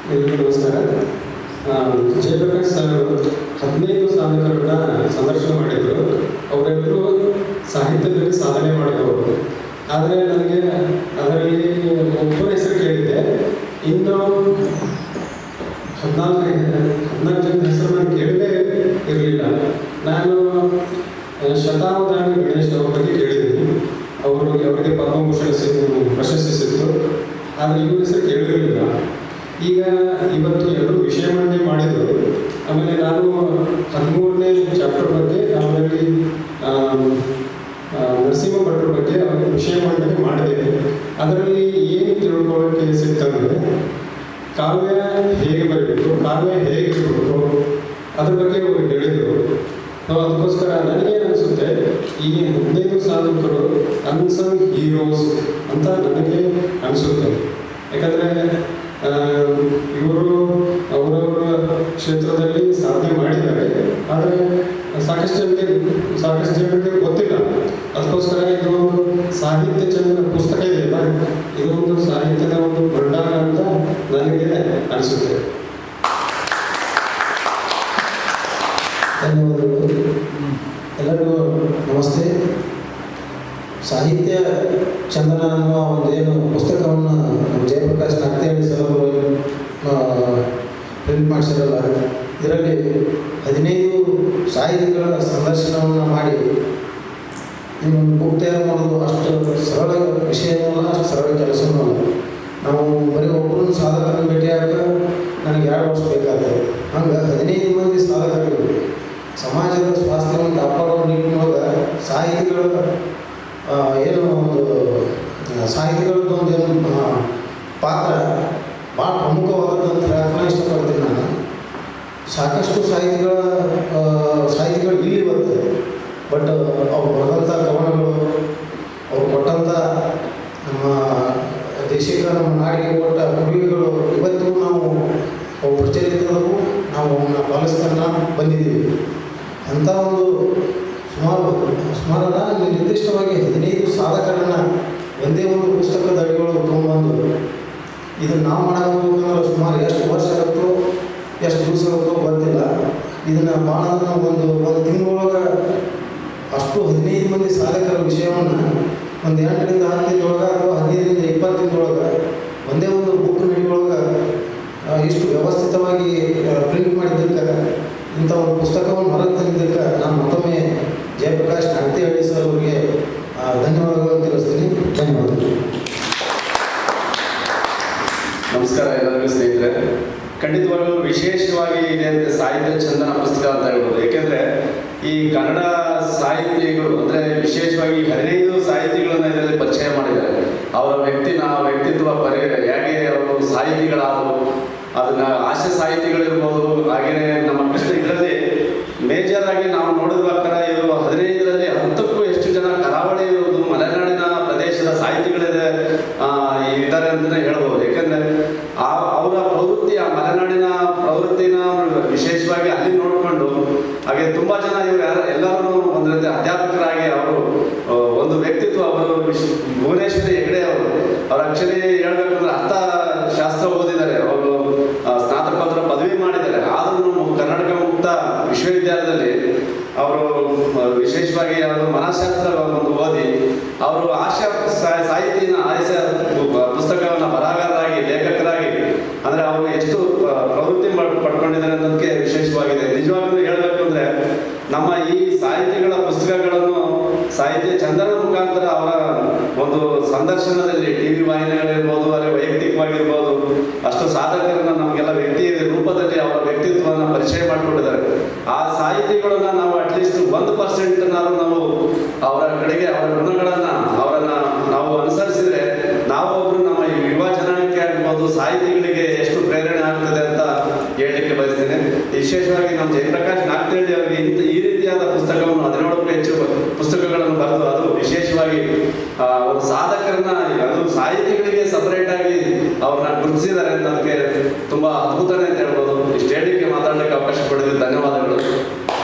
ಎಲ್ಲರಿಗೂ ನಮಸ್ಕಾರ. ಜಯಪ್ರಕಾಶ್ ಸರ್ 15 ಸಾಧಕರನ್ನ ಸಂದರ್ಶನ ಮಾಡಿದರು. ಅವರೆಲ್ಲರೂ ಸಾಹಿತ್ಯದಲ್ಲಿ ಸಾಧನೆ ಮಾಡಿದವರು. ಆದರೆ ನನಗೆ ಅದರಲ್ಲಿ ಒಬ್ಬರ ಹೆಸರು ಕೇಳಿದ್ದೆ. ಇನ್ನು 14 ಜನದ ಹೆಸರು ನಾನು ಕೇಳಲೇ ಇರಲಿಲ್ಲ. ನಾನು ಶತಾವಧಾನಿ ಗಣೇಶ್ ಅವ್ರ ಬಗ್ಗೆ ಕೇಳಿದ್ದೀನಿ. ಅವರಿಗೆ ಪದ್ಮಭೂಷಣ ಪ್ರಶಸ್ತಿ ಸಿಕ್ತು. ಆದರೆ ಇವ್ರ ಹೆಸರು ಕೇಳಿರಲಿಲ್ಲ. ಈಗ ಇವತ್ತು ಎಲ್ಲರೂ ವಿಷಯ ಮಂಡನೆ ಮಾಡಿದರು. ಆಮೇಲೆ ನಾನು 13ನೇ ಚಾಪ್ಟರ್ ಬಗ್ಗೆ ಅವರಲ್ಲಿ ನರಸಿಂಹ ಭಟ್ರ ಬಗ್ಗೆ ಅವರು ವಿಷಯ ಮಂಡನೆ ಮಾಡಿದೆ. ಅದರಲ್ಲಿ ಏನು ತಿಳ್ಕೊಳ್ಳೋಕ್ಕೆ ಸಿಗ್ತಂದರೆ ಕಾವ್ಯ ಹೇಗೆ ಬರಬೇಕು, ಕಾವ್ಯ ಹೇಗೆ ಇರಬೇಕು ಅದ್ರ ಬಗ್ಗೆ ಅವರು ಹೇಳಿದರು. ಅದಕ್ಕೋಸ್ಕರ ನನಗೇನು ಅನಿಸುತ್ತೆ, ಈ 15 ಸಾಧಕರು ಅನ್ಸಂಗ್ ಹೀರೋಸ್ ಅಂತ ನನಗೆ ಅನಿಸುತ್ತೆ. ಯಾಕಂದರೆ ಇವರು ಅವರವರ ಕ್ಷೇತ್ರದಲ್ಲಿ ಸಾಧನೆ ಮಾಡಿದ್ದಾರೆ. ಆದರೆ ಸಾಕಷ್ಟು ಜನರಿಗೆ ಗೊತ್ತಿಲ್ಲ. ಅದಕ್ಕೋಸ್ಕರ ಇದು ಒಂದು ಸಾಹಿತ್ಯ ಚಂದನ ಪುಸ್ತಕ ಇದೆಯಲ್ಲ, ಇದೊಂದು ಸಾಹಿತ್ಯದ ಒಂದು ಭಂಡಾರ ಅಂತ ನನಗೆ ಅನಿಸುತ್ತೆ. ಧನ್ಯವಾದಗಳು. ಎಲ್ಲರಿಗೂ ನಮಸ್ತೆ. ಸಾಹಿತ್ಯ ಚಂದನ ಅನ್ನುವ ಒಂದೇನು ಪುಸ್ತಕವನ್ನು ಜಯಪ್ರಕಾಶ್ ನಾಗ್ತಿಹಳ್ಳಿ ಸರ್ ಅವರು ಪ್ರಿಂಟ್ ಮಾಡಿಸಿರಲ್ಲ, ಇದರಲ್ಲಿ 15 ಸಾಹಿತಿಗಳ ಸಂದರ್ಶನವನ್ನು ಮಾಡಿ ಇನ್ನೊಂದು ಬುಕ್ ತಯಾರು ಮಾಡೋದು ಅಷ್ಟು ಸರಳ ವಿಷಯವೂ ಅಲ್ಲ, ಅಷ್ಟು ಸರಳ ಕೆಲಸವೂ ಅಲ್ಲ. ನಾವು ಬರೀ ಒಬ್ಬರನ್ನು ಸಾಧಕರನ್ನು ಭೇಟಿಯಾಗ ನನಗೆ 2 ವರ್ಷ ಬೇಕಾಗ್ತದೆ. ಹಂಗೆ 15 ಮಂದಿ ಸಾಧಕರು ಸಮಾಜದ ಸ್ವಾಸ್ಥ್ಯವನ್ನು ಕಾಪಾಡುವ ನಿಟ್ಟಿನೊಳಗೆ ಸಾಹಿತಿಗಳ ಏನು ಒಂದು ಸಾಹಿತಿಗಳದ್ದು ಒಂದು ಏನು ಪಾತ್ರ ಭಾಳ ಪ್ರಮುಖವಾದದ್ದು ಅಂತ ಹೇಳಕ್ಕೆ ಇಷ್ಟಪಡ್ತೀನಿ ನಾನು. ಸಾಕಷ್ಟು ಸಾಹಿತಿಗಳು ಇಲ್ಲಿ ಬರ್ತದೆ. ಬಟ್ ಅವ್ರು ಬರೆದಂಥ ಕವನಗಳು, ಅವ್ರು ಕೊಟ್ಟಂಥ ನಮ್ಮ ದೇಶಕ್ಕೆ ನಮ್ಮ ನಾಡಿಗೆ ಕೊಟ್ಟ ಕೊಡುಗೆಗಳು ಇವತ್ತಿಗೂ ನಾವು ಅವು ಪ್ರಚಲಿತದವು, ನಾವು ಅವನ್ನ ಪಾಲಿಸ್ತಾನ ಬಂದಿದ್ದೀವಿ. ಅಂಥ ಒಂದು ಸುಮಾರಲ್ಲ ನಿರ್ದಿಷ್ಟವಾಗಿ 15 ಸಾಧಕರನ್ನು ಒಂದೇ ಒಂದು ಪುಸ್ತಕದ ಅಡಿಗಳು ತೊಗೊಂಬಂದು ಇದನ್ನು ನಾವು ಮಾಡಬೇಕಂದ್ರೆ ಸುಮಾರು ಎಷ್ಟು ವರ್ಷ ಆಗುತ್ತೋ ಎಷ್ಟು ದಿವಸ ಆಗುತ್ತೋ ಗೊತ್ತಿಲ್ಲ. ಇದನ್ನು ಭಾಳ ಒಂದು ತಿಂಗಳೊಳಗೆ ಅಷ್ಟು 15 ಮಂದಿ ಸಾಧಕರ ವಿಷಯವನ್ನು ಒಂದು 8ರಿಂದ 10 ದಿನದೊಳಗೆ ಅಥವಾ 15ರಿಂದ 20 ದಿನದೊಳಗೆ ಒಂದೇ ಒಂದು ಬುಕ್ ನಡಿಯೊಳಗೆ ಇಷ್ಟು ವ್ಯವಸ್ಥಿತವಾಗಿ ಪ್ರಿಂಟ್ ಮಾಡಿದ್ದಕ್ಕೆ, ಇಂಥ ಒಂದು ಪುಸ್ತಕವನ್ನು ಹೊರಗೆ ತಂದಿದ್ದಕ್ಕೆ ನಾನು ಮತ್ತೊಮ್ಮೆ ಜಯಪ್ರಕಾಶ್ ನಾಗ್ತಿಹಳ್ಳಿ ಸರ್ ಅವರಿಗೆ ಧನ್ಯವಾದಗಳನ್ನು ತಿಳಿಸ್ತೀನಿ. ಧನ್ಯವಾದಗಳು. ನಮಸ್ಕಾರ ಎಲ್ಲರಿಗೂ ಸ್ನೇಹಿತರೆ. ಖಂಡಿತವಾಗಲೂ ವಿಶೇಷವಾಗಿ ಇದೆ ಅಂತ ಸಾಹಿತ್ಯ ಚಂದನ ಪುಸ್ತಕ ಅಂತ ಹೇಳ್ಬೋದು. ಏಕೆಂದರೆ ಈ ಕನ್ನಡ ಸಾಹಿತಿಗಳು ಅಂದರೆ ವಿಶೇಷವಾಗಿ 15 ಸಾಹಿತಿಗಳನ್ನ ಇದರಲ್ಲಿ ಪರಿಚಯ ಮಾಡಿದ್ದಾರೆ. ಅವರ ವ್ಯಕ್ತಿತ್ವ ಹೇಗೆ ಅವರು ಸಾಹಿತಿಗಳಾದರು, ಅದನ್ನ ಹಾಸ್ಯ ಸಾಹಿತಿಗಳಿರ್ಬೋದು. ಹಾಗೆಯೇ ನಮ್ಮ ಇದರಲ್ಲಿ ಮೇಜರ್ ಆಗಿ ನಾವು ನೋಡಿದ ಪ್ರಕಾರ ಇವರು 15ರಲ್ಲಿ 10ಕ್ಕೂ ಹೆಚ್ಚು ಜನ ಕರಾವಳಿ ಇರುವುದು ಮಲೆನಾಡಿನ ಪ್ರದೇಶದ ಸಾಹಿತಿಗಳಿದೆ ಇದ್ದಾರೆ ಅಂತಲೇ ಹೇಳ್ಬೋದು. ಯಾಕಂದರೆ ಅವರ ಪ್ರವೃತ್ತಿ, ಆ ಮಲೆನಾಡಿನ ಪ್ರವೃತ್ತಿನ ವಿಶೇಷವಾಗಿ ಅಲ್ಲಿ ನೋಡಿಕೊಂಡು, ಹಾಗೆ ತುಂಬ ಜನ ಇವರು ಎಲ್ಲರೂ ಒಂದು ರೀತಿ ಅಧ್ಯಾಪಕರಾಗಿ ಅವರು ಒಂದು ವ್ಯಕ್ತಿತ್ವ. ಅವರು ಭುವನೇಶ್ವರಿ ಹೆಗಡೆ ಅವರು ಆಕ್ಚುಲಿ ಹೇಳ್ಬೇಕಂದ್ರೆ ಅರ್ಥಶಾಸ್ತ್ರ ಓದಿದ್ದಾರೆ. ಅವರು ಸ್ನಾತಕೋತ್ತರ ಪದವಿ ಮಾಡಿದ್ದಾರೆ. ಆದರೂ ಕರ್ನಾಟಕ ಮುಕ್ತ ವಿಶ್ವವಿದ್ಯಾಲಯದಲ್ಲಿ ಅವರು ವಿಶೇಷವಾಗಿ ಅವರು ಮನಃಶಾಸ್ತ್ರ ಒಂದು ಓದಿ ಅವರು ಹಾಸ್ಯ ಸಾಹಿತಿನ ಹಾಸ್ಯ ಪುಸ್ತಕವನ್ನು ಬರಹಗಾರರಾಗಿ, ಲೇಖಕರಾಗಿ, ಅಂದರೆ ಅವರು ಎಷ್ಟು ಪ್ರವೃತ್ತಿ ಪಡ್ಕೊಂಡಿದ್ದಾರೆ ಅನ್ನೋದಕ್ಕೆ ವಿಶೇಷವಾಗಿದೆ. ನಿಜವಾಗ್ಲೂ ಹೇಳಬೇಕು ಅಂದರೆ ನಮ್ಮ ಈ ಸಾಹಿತಿಗಳ ಪುಸ್ತಕಗಳನ್ನು ಸಾಹಿತ್ಯ ಚಂದನ ಮುಖಾಂತರ ಅವರ ಒಂದು ಸಂದರ್ಶನದಲ್ಲಿ TV ವಾಹಿನಿಗಳಿರ್ಬೋದು, ಅಲ್ಲಿ ವೈಯಕ್ತಿಕವಾಗಿರ್ಬೋದು, ಅಷ್ಟು ಸಾಧಕರನ್ನು ನಮಗೆಲ್ಲ ವ್ಯಕ್ತಿ ರೂಪದಲ್ಲಿ ಅವರ ವ್ಯಕ್ತಿತ್ವವನ್ನು ಪರಿಚಯ ಮಾಡಿಕೊಂಡಿದ್ದಾರೆ. ಆ ಸಾಹಿತಿಗಳನ್ನ ನಾವು ಅಟ್ಲೀಸ್ಟ್ 1% ನಾವು ಅವರ ಕಡೆಗೆ ಅವರ ಗುಣಗಳನ್ನು ನಾವು ಅನುಸರಿಸಿದರೆ ನಾವು ಒಬ್ಬರು ನಮ್ಮ ಯುವ ಜನಾಂಗಕ್ಕೆ ಆಗ್ಬೋದು, ಸಾಹಿತಿಗಳಿಗೆ ಎಷ್ಟು ಪ್ರೇರಣೆ ಆಗ್ತದೆ ಅಂತ ಹೇಳಲಿಕ್ಕೆ ಬಯಸ್ತೇನೆ. ವಿಶೇಷವಾಗಿ ನಮ್ಮ ಜಯಪ್ರಕಾಶ್ ನಾಗ್ತಿಹಳ್ಳಿ ಅವರಿಗೆ ಈ ರೀತಿಯಾದ ಪುಸ್ತಕವನ್ನು 17ಕ್ಕೂ ಹೆಚ್ಚು ಪುಸ್ತಕಗಳನ್ನು ಬರೆದು, ಅದು ವಿಶೇಷವಾಗಿ ಒಂದು ಸಾಧಕರನ್ನ, ಅದು ಸಾಹಿತಿಗಳಿಗೆ ಸಪರೇಟ್ ಆಗಿ ಅವ್ರನ್ನ ಗುರುತಿಸಿದ್ದಾರೆ ಅಂತ ಅದಕ್ಕೆ ತುಂಬ ಅದ್ಭುತನೇ ಅಂತ ಹೇಳ್ಬೋದು. ಇಷ್ಟು ಹೇಳಿಕೆ ಮಾತಾಡಲಿಕ್ಕೆ ಅವಕಾಶ ಪಡೆದಿದ್ದು ಧನ್ಯವಾದ.